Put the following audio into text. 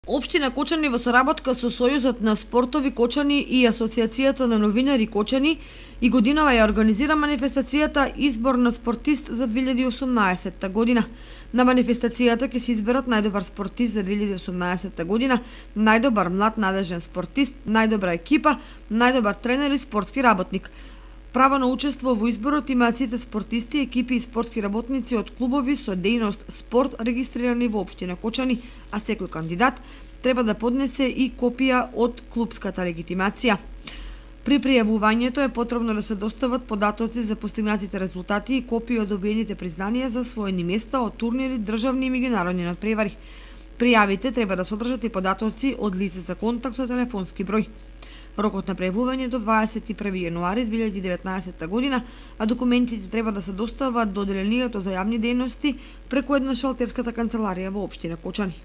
Општина Кочани во соработка со Сојузот на спортови Кочани и Асоциацијата на новинари Кочани и годинава ја организира манифестацијата Избор на спортист за 2018 година. На манифестацијата ќе се изберат најдобар спортист за 2018 година, најдобар млад надежен спортист, најдобра екипа, најдобар тренер и спортски работник. Право на учество во изборот имаат сите спортисти, екипи и спортски работници од клубови со дејност спорт регистрирани во општина Кочани, а секој кандидат треба да поднесе и копија од клубската легитимација. При пријавувањето е потребно да се достават податоци за постигнатите резултати и копии од добиените признанија за освоени места од турнири, државни и меѓународни надпревари. Пријавите треба да содржат и податоци од лице за контакт со телефонски број. Рокот на пријавување до 21 јануари 2019 година, а документите треба да се достават до Одделението за јавни дејности преку едношалтерската канцеларија во општина Кочани.